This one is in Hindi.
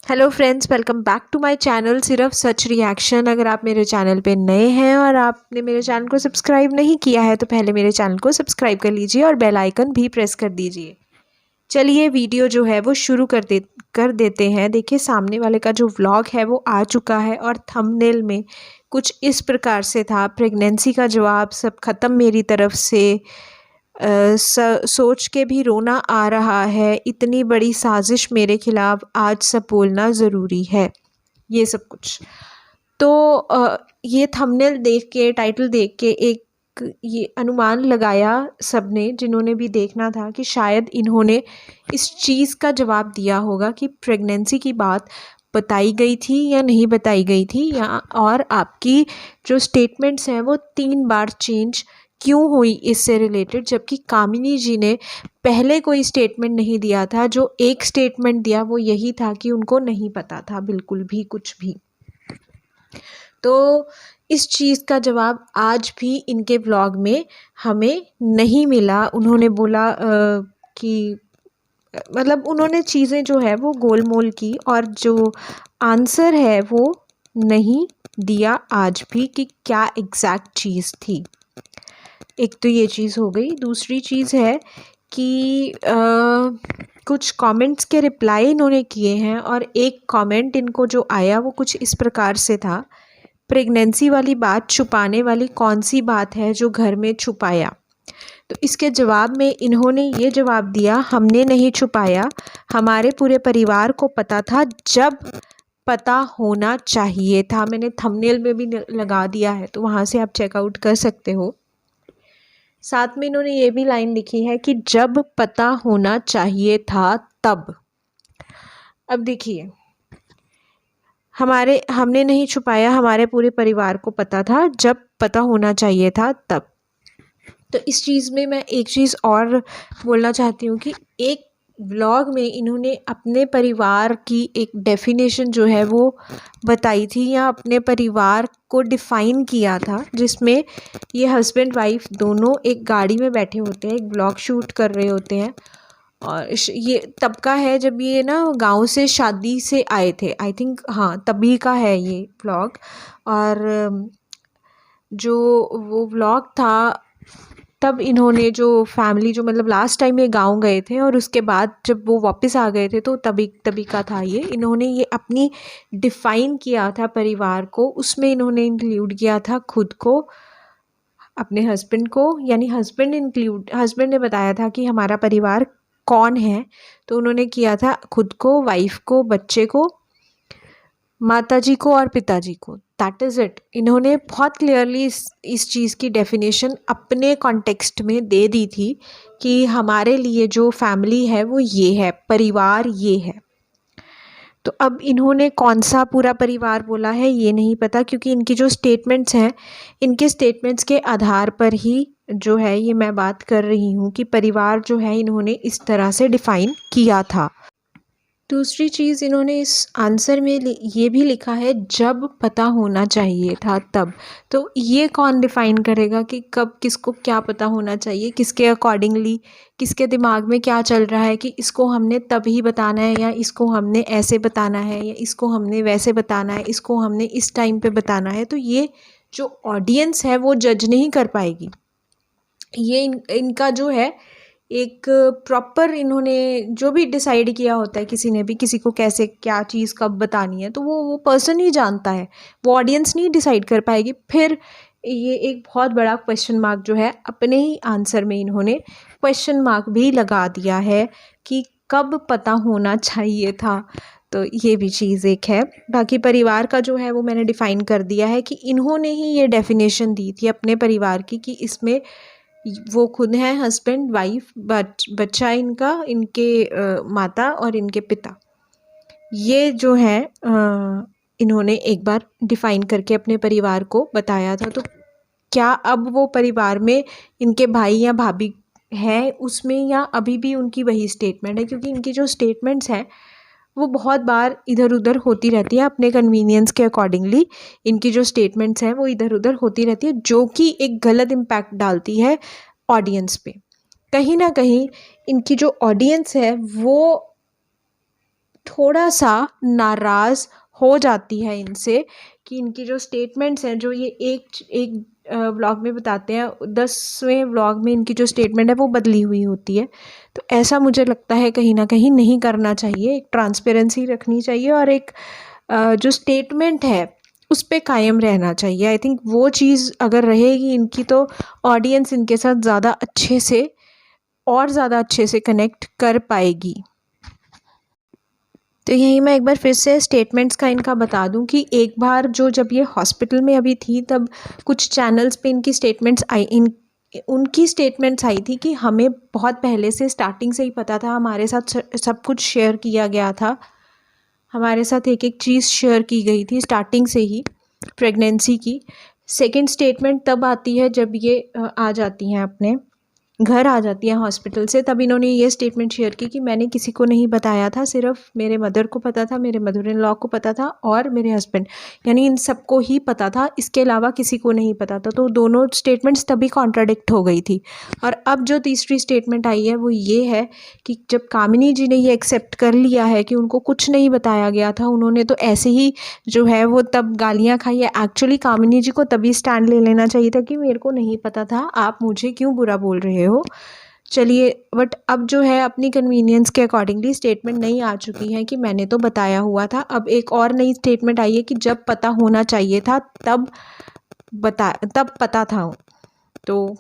Hello friends, welcome back to my channel Sirf Sach reaction. अगर आप मेरे चैनल पे नए हैं और आपने मेरे चैनल को सब्सक्राइब नहीं किया है तो पहले मेरे चैनल को सब्सक्राइब कर लीजिए और बेल आइकन भी प्रेस कर दीजिए। चलिए वीडियो जो है वो शुरू कर देते हैं। देखिए सामने वाले का जो व्लॉग है वो आ चुका है और थंबनेल में कुछ इस प्रकार से था, प्रेगनेंसी का जवाब सब ख़त्म मेरी तरफ से। सोच के भी रोना आ रहा है, इतनी बड़ी साजिश मेरे खिलाफ, आज सब बोलना ज़रूरी है, ये सब कुछ। तो ये थंबनेल देख के, टाइटल देख के एक ये अनुमान लगाया सबने, जिन्होंने भी देखना था, कि शायद इन्होंने इस चीज़ का जवाब दिया होगा कि प्रेगनेंसी की बात बताई गई थी या नहीं बताई गई थी, या और आपकी जो स्टेटमेंट्स हैं वो 3 बार चेंज क्यों हुई इससे रिलेटेड, जबकि कामिनी जी ने पहले कोई स्टेटमेंट नहीं दिया था। जो एक स्टेटमेंट दिया वो यही था कि उनको नहीं पता था बिल्कुल भी कुछ भी। तो इस चीज़ का जवाब आज भी इनके व्लॉग में हमें नहीं मिला। उन्होंने बोला कि मतलब उन्होंने चीज़ें जो है वो गोलमोल की और जो आंसर है वो नहीं दिया आज भी कि क्या एग्जैक्ट चीज़ थी। एक तो ये चीज़ हो गई। दूसरी चीज़ है कि कुछ कमेंट्स के रिप्लाई इन्होंने किए हैं और एक कमेंट इनको जो आया वो कुछ इस प्रकार से था, प्रेगनेंसी वाली बात छुपाने वाली कौन सी बात है जो घर में छुपाया। तो इसके जवाब में इन्होंने ये जवाब दिया, हमने नहीं छुपाया, हमारे पूरे परिवार को पता था जब पता होना चाहिए था। मैंने थंबनेल में भी लगा दिया है तो वहाँ से आप चेकआउट कर सकते हो। साथ में इन्होंने ये भी लाइन लिखी है कि जब पता होना चाहिए था तब। अब देखिए, हमने नहीं छुपाया, हमारे पूरे परिवार को पता था जब पता होना चाहिए था तब। तो इस चीज़ में मैं एक चीज़ और बोलना चाहती हूँ कि एक व्लॉग में इन्होंने अपने परिवार की एक डेफिनेशन जो है वो बताई थी, या अपने परिवार को डिफ़ाइन किया था, जिसमें ये हस्बैंड वाइफ दोनों एक गाड़ी में बैठे होते हैं, एक व्लॉग शूट कर रहे होते हैं। और ये तब का है जब ये ना गांव से शादी से आए थे, आई थिंक, हाँ तभी का है ये व्लॉग। और जो वो व्लॉग था तब इन्होंने जो फैमिली, जो मतलब लास्ट टाइम ये गांव गए थे और उसके बाद जब वो वापस आ गए थे तो तभी तभी का था ये। इन्होंने ये अपनी डिफ़ाइन किया था परिवार को, उसमें इन्होंने इंक्लूड किया था खुद को, अपने हस्बैंड को, यानी हस्बैंड ने बताया था कि हमारा परिवार कौन है, तो उन्होंने किया था खुद को, वाइफ को, बच्चे को, माताजी को और पिताजी को। That is it. इन्होंने बहुत क्लियरली इस चीज़ की डेफिनेशन अपने कॉन्टेक्स्ट में दे दी थी कि हमारे लिए जो फैमिली है वो ये है, परिवार ये है। तो अब इन्होंने कौन सा पूरा परिवार बोला है ये नहीं पता, क्योंकि इनकी जो स्टेटमेंट्स हैं, इनके स्टेटमेंट्स के आधार पर ही जो है ये मैं बात कर रही हूँ कि परिवार जो है इन्होंने इस तरह से डिफ़ाइन किया था। दूसरी चीज़, इन्होंने इस आंसर में ये भी लिखा है जब पता होना चाहिए था तब। तो ये कौन डिफ़ाइन करेगा कि कब किसको क्या पता होना चाहिए, किसके अकॉर्डिंगली, किसके दिमाग में क्या चल रहा है कि इसको हमने तभी बताना है, या इसको हमने ऐसे बताना है, या इसको हमने वैसे बताना है, इसको हमने इस टाइम पे बताना है। तो ये जो ऑडियंस है वो जज नहीं कर पाएगी। ये इनका जो है एक प्रॉपर, इन्होंने जो भी डिसाइड किया होता है, किसी ने भी किसी को कैसे क्या चीज़ कब बतानी है, तो वो पर्सन ही जानता है, वो ऑडियंस नहीं डिसाइड कर पाएगी। फिर ये एक बहुत बड़ा क्वेश्चन मार्क जो है अपने ही आंसर में इन्होंने क्वेश्चन मार्क भी लगा दिया है कि कब पता होना चाहिए था। तो ये भी चीज़ एक है। बाकी परिवार का जो है वो मैंने डिफ़ाइन कर दिया है कि इन्होंने ही ये डेफिनेशन दी थी अपने परिवार की कि इसमें वो खुद हैं, हस्बैंड वाइफ, बच्चा इनका, इनके माता और इनके पिता। ये जो है इन्होंने एक बार डिफ़ाइन करके अपने परिवार को बताया था। तो क्या अब वो परिवार में इनके भाई या भाभी हैं उसमें, या अभी भी उनकी वही स्टेटमेंट है? क्योंकि इनकी जो स्टेटमेंट्स हैं वो बहुत बार इधर उधर होती रहती है, अपने कन्वीनियंस के अकॉर्डिंगली इनकी जो स्टेटमेंट्स हैं वो इधर उधर होती रहती है, जो कि एक गलत इम्पैक्ट डालती है ऑडियंस पे। कहीं ना कहीं इनकी जो ऑडियंस है वो थोड़ा सा नाराज़ हो जाती है इनसे कि इनकी जो स्टेटमेंट्स हैं, जो ये एक व्लॉग में बताते हैं, 10वें व्लॉग में इनकी जो स्टेटमेंट है वो बदली हुई होती है। तो ऐसा मुझे लगता है कहीं ना कहीं नहीं करना चाहिए। एक ट्रांसपेरेंसी रखनी चाहिए और एक जो स्टेटमेंट है उस पे कायम रहना चाहिए। आई थिंक वो चीज़ अगर रहेगी इनकी, तो ऑडियंस इनके साथ ज़्यादा अच्छे से और ज़्यादा अच्छे से कनेक्ट कर पाएगी। तो यही मैं एक बार फिर से स्टेटमेंट्स का इनका बता दूं कि एक बार जब ये हॉस्पिटल में अभी थी, तब कुछ चैनल्स पे इनकी स्टेटमेंट्स उनकी स्टेटमेंट्स आई थी कि हमें बहुत पहले से स्टार्टिंग से ही पता था, हमारे साथ सब कुछ शेयर किया गया था, हमारे साथ एक एक चीज़ शेयर की गई थी स्टार्टिंग से ही प्रेगनेंसी की। सेकंड स्टेटमेंट तब आती है जब ये आ जाती हैं, अपने घर आ जाती हैं हॉस्पिटल से। तब इन्होंने ये स्टेटमेंट शेयर की कि मैंने किसी को नहीं बताया था, सिर्फ मेरे मदर को पता था, मेरे मदर इन लॉ को पता था और मेरे हस्बैंड, यानी इन सबको ही पता था, इसके अलावा किसी को नहीं पता था। तो दोनों स्टेटमेंट्स तभी कॉन्ट्राडिक्ट हो गई थी। और अब जो तीसरी स्टेटमेंट आई है वो ये है कि जब कामिनी जी ने ये एक्सेप्ट कर लिया है कि उनको कुछ नहीं बताया गया था, उन्होंने तो ऐसे ही जो है वो तब गालियाँ खाई है। एक्चुअली कामिनी जी को तभी स्टैंड ले लेना चाहिए था कि मेरे को नहीं पता था, आप मुझे क्यों बुरा बोल रहे हो। चलिए, बट अब जो है अपनी कन्वीनियंस के अकॉर्डिंगली स्टेटमेंट नहीं आ चुकी है कि मैंने तो बताया हुआ था। अब एक और नई स्टेटमेंट आई है कि जब पता होना चाहिए था तब पता था। तो